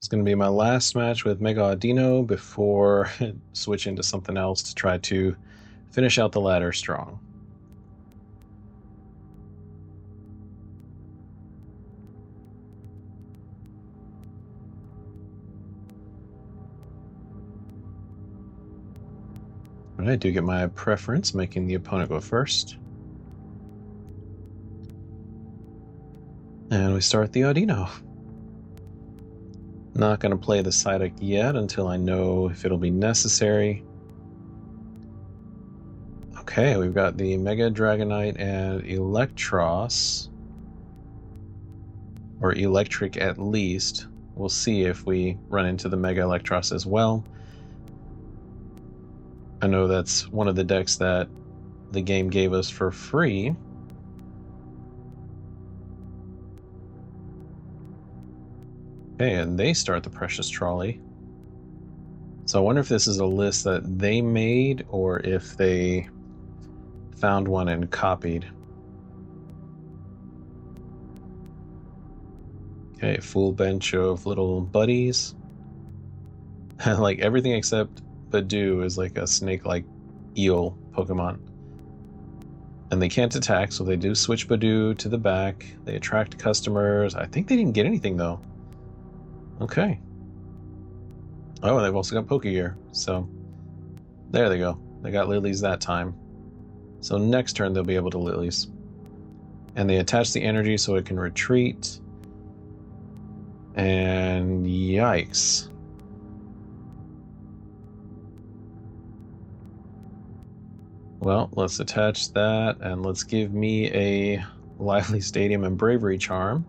It's going to be my last match with Mega Audino before switching to something else to try to finish out the ladder strong. But I do get my preference, making the opponent go first. And we start the Audino. Not going to play the Psyduck yet until I know if it'll be necessary. Okay, we've got the Mega Dragonite and Electros. Or Electric at least. We'll see if we run into the Mega Electros as well. I know that's one of the decks that the game gave us for free. Okay, and they start the Precious Trolley. So I wonder if this is a list that they made or if they found one and copied. Okay, full bench of little buddies. Like everything except Badoo is like a snake-like eel Pokemon. And they can't attack, so they do switch Badoo to the back. They attract customers. I think they didn't get anything though. Okay. Oh, they've also got Pokegear, so there they go. They got Lilies that time. So next turn they'll be able to Lilies. And they attach the energy so it can retreat. And yikes. Well, let's attach that and let's give me a Lively Stadium and Bravery Charm.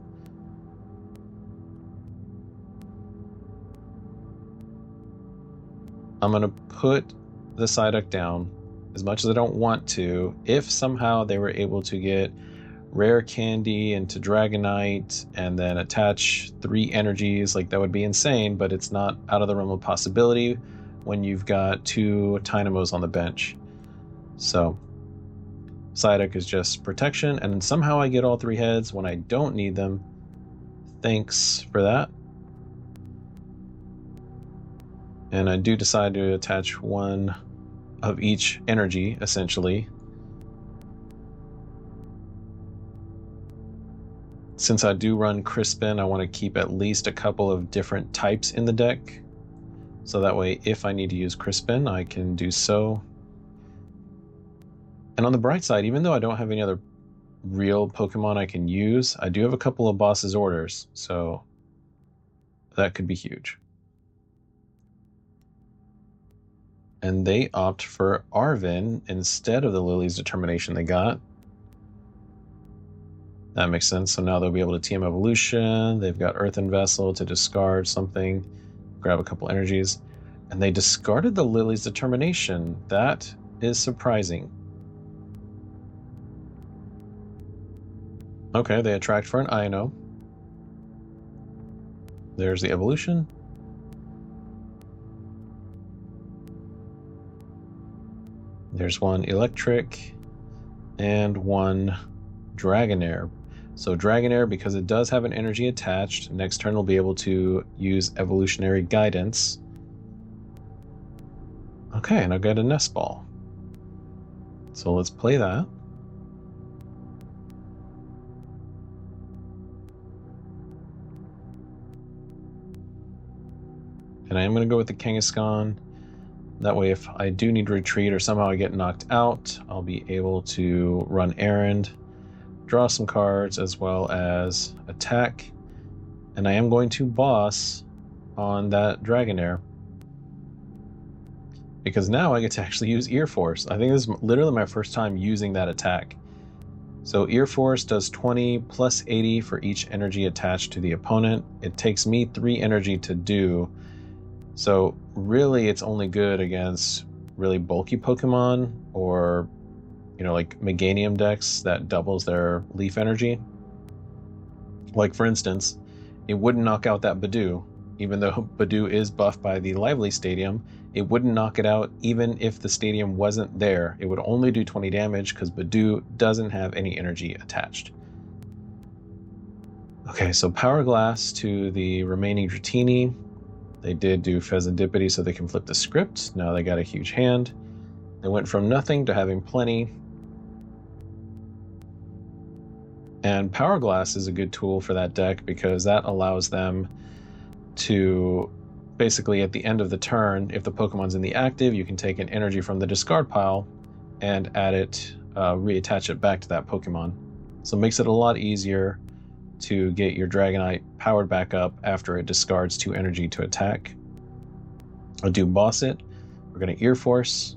I'm going to put the Psyduck down as much as I don't want to. If somehow they were able to get Rare Candy into Dragonite and then attach 3 energies, like that would be insane, but it's not out of the realm of possibility when you've got 2 Tynamos on the bench. So Psyduck is just protection, and then somehow I get all 3 heads when I don't need them. Thanks for that. And I do decide to attach 1 of each energy, essentially. Since I do run Crispin, I want to keep at least a couple of different types in the deck. So that way, if I need to use Crispin, I can do so. And on the bright side, even though I don't have any other real Pokemon I can use, I do have a couple of Boss's Orders, so that could be huge. And they opt for Arven instead of the Lily's Determination they got. That makes sense. So now they'll be able to TM Evolution. They've got Earthen Vessel to discard something, grab a couple energies. And they discarded the Lily's Determination. That is surprising. Okay, they attract for an Aino. There's the evolution. There's 1 Electric and 1 Dragonair. So Dragonair, because it does have an energy attached, next turn we'll be able to use Evolutionary Guidance. Okay, and I've got a Nest Ball. So let's play that. And I am going to go with the Kangaskhan. That way, if I do need to retreat or somehow I get knocked out, I'll be able to run errand, draw some cards, as well as attack. And I am going to boss on that Dragonair, because now I get to actually use Ear Force. I think this is literally my first time using that attack. So Ear Force does 20 plus 80 for each energy attached to the opponent. It takes me 3 energy to do. So really it's only good against really bulky Pokemon or, you know, like Meganium decks that doubles their leaf energy. Like for instance, it wouldn't knock out that Badoo. Even though Badoo is buffed by the Lively Stadium, it wouldn't knock it out even if the stadium wasn't there. It would only do 20 damage because Badoo doesn't have any energy attached. Okay, so Power Glass to the remaining Dratini. They did do Pheasantipity so they can flip the script. Now they got a huge hand. They went from nothing to having plenty. And Power Glass is a good tool for that deck because that allows them to basically at the end of the turn, if the Pokemon's in the active, you can take an energy from the discard pile and add it, reattach it back to that Pokemon. So it makes it a lot easier to get your Dragonite powered back up after it discards 2 energy to attack. I'll do Boss It. We're going to Ear Force.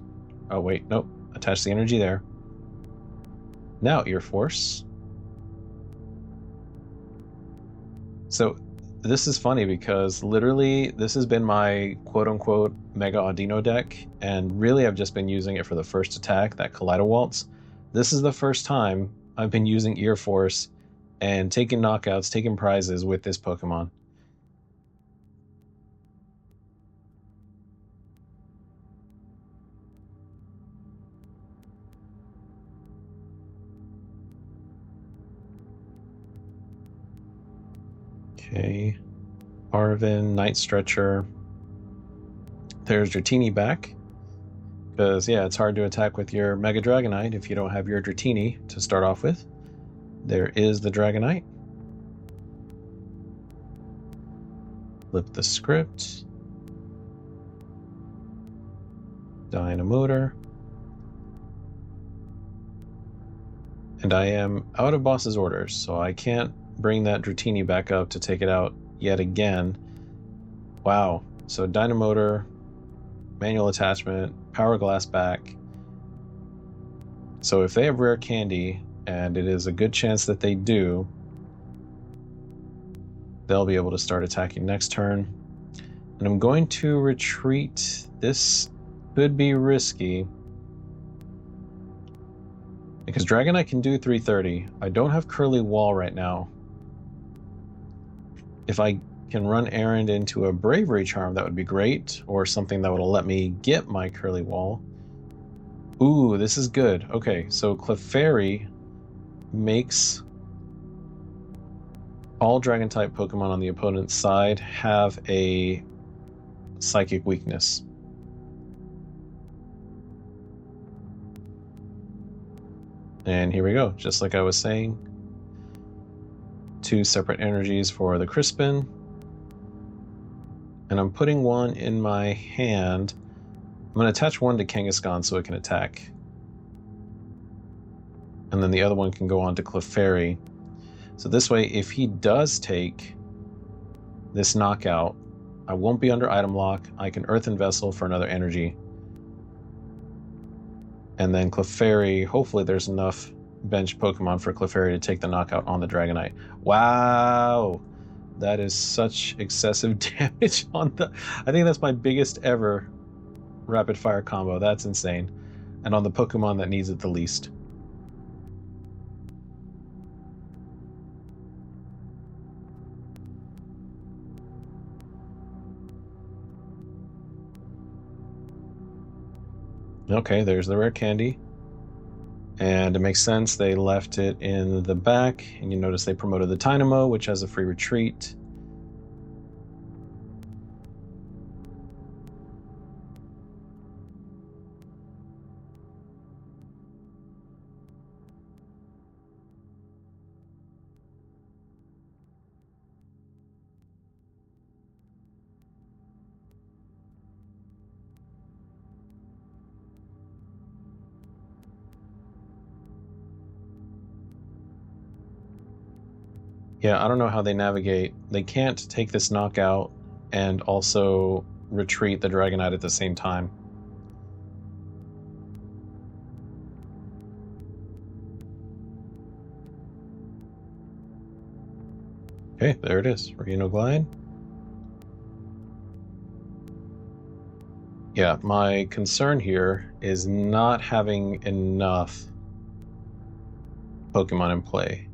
Oh wait, nope. Attach the energy there. Now Ear Force. So this is funny because literally this has been my quote-unquote Mega Audino deck, and really I've just been using it for the first attack, that Kaleido Waltz. This is the first time I've been using Ear Force and taking knockouts, taking prizes with this Pokemon. Okay, Arvin, Night Stretcher. There's Dratini back. Because, yeah, it's hard to attack with your Mega Dragonite if you don't have your Dratini to start off with. There is the Dragonite. Flip the script. Dynamotor. And I am out of boss's orders, so I can't bring that Dratini back up to take it out yet again. Wow. So Dynamotor, manual attachment, Power Glass back. So if they have rare candy, and it is a good chance that they do, they'll be able to start attacking next turn. And I'm going to retreat. This could be risky because Dragonite can do 330. I don't have Curly Wall right now. If I can run Errand into a Bravery Charm, that would be great, or something that would let me get my Curly Wall. Ooh, this is good. Okay, so Clefairy makes all Dragon-type Pokemon on the opponent's side have a Psychic weakness. And here we go, just like I was saying. 2 separate energies for the Crispin. And I'm putting one in my hand. I'm going to attach one to Kangaskhan so it can attack. And then the other one can go on to Clefairy. So this way, if he does take this knockout, I won't be under item lock. I can Earthen Vessel for another energy. And then Clefairy, hopefully there's enough bench Pokemon for Clefairy to take the knockout on the Dragonite. Wow! That is such excessive damage on the... I think that's my biggest ever rapid fire combo. That's insane. And on the Pokemon that needs it the least. Okay, there's the rare candy. And it makes sense, they left it in the back, and you notice they promoted the Tynamo, which has a free retreat. Yeah, I don't know how they navigate. They can't take this knockout and also retreat the Dragonite at the same time. Okay, there it is. Reno Glide. Yeah, my concern here is not having enough Pokemon in play.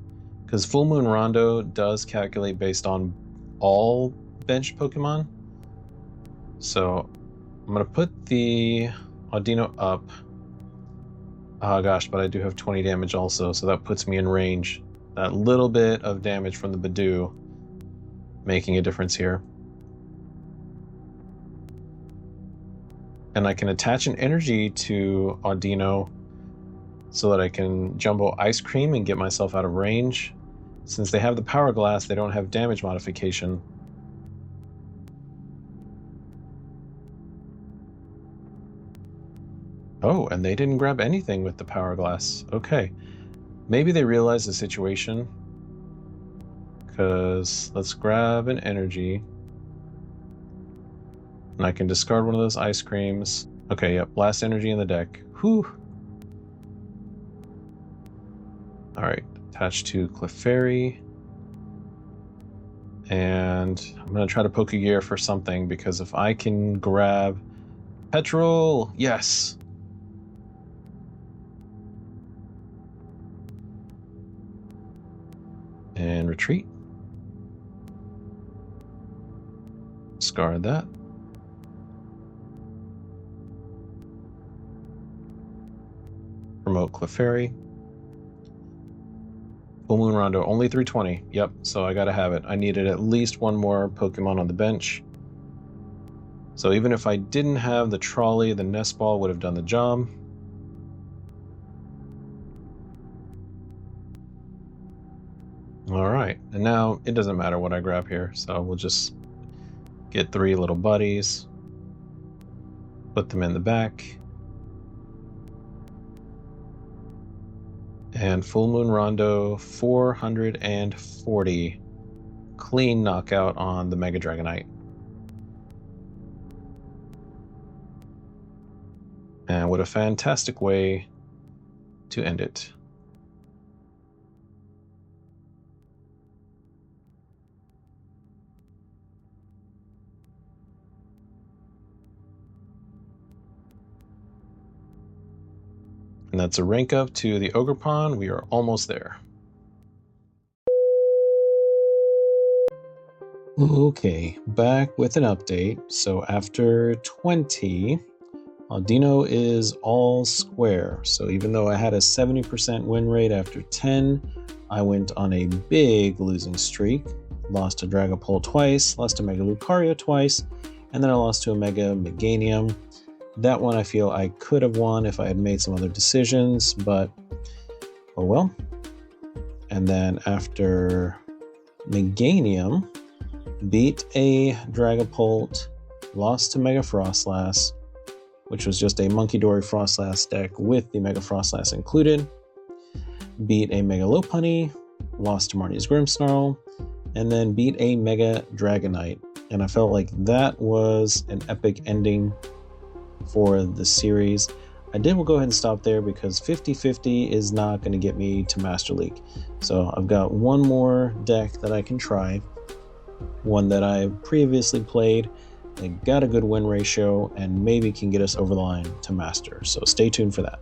Because Full Moon Rondo does calculate based on all benched Pokemon. So I'm going to put the Audino up. Oh gosh, but I do have 20 damage also, so that puts me in range. That little bit of damage from the Badoo making a difference here. And I can attach an energy to Audino so that I can jumbo Ice Cream and get myself out of range. Since they have the Power Glass, they don't have damage modification. Oh, and they didn't grab anything with the Power Glass. Okay. Maybe they realized the situation. Because let's grab an energy. And I can discard one of those ice creams. Okay, yep, last energy in the deck. Whew. Alright, attached to Clefairy. And I'm going to try to Pokegear for something, because if I can grab Petrol, yes! And retreat. Discard that. Promote Clefairy. Full Moon Rondo, only 320. Yep, so I gotta have it. I needed at least one more Pokemon on the bench. So even if I didn't have the trolley, the Nest Ball would have done the job. Alright, and now it doesn't matter what I grab here, so we'll just get 3 little buddies. Put them in the back. And Full Moon Rondo, 440. Clean knockout on the Mega Dragonite. And what a fantastic way to end it. And that's a rank up to the Ogre Pond. We are almost there. Okay, back with an update. So after 20, Audino is all square. So even though I had a 70% win rate after 10, I went on a big losing streak. Lost to Dragapult twice, lost to Mega Lucario twice, and then I lost to a Mega Meganium. That one I feel I could have won if I had made some other decisions, but oh well. And then after Meganium, beat a Dragapult, lost to Mega Frostlass, which was just a Monkey Dory Frostlass deck with the Mega Frostlass included. Beat a Mega Lopunny, lost to Marnie's Grimmsnarl, and then beat a Mega Dragonite. And I felt like that was an epic ending for the series. I did go ahead and stop there because 50-50 is not going to get me to Master League. So I've got one more deck that I can try, one that I previously played. It got a good win ratio and maybe can get us over the line to Master. So stay tuned for that.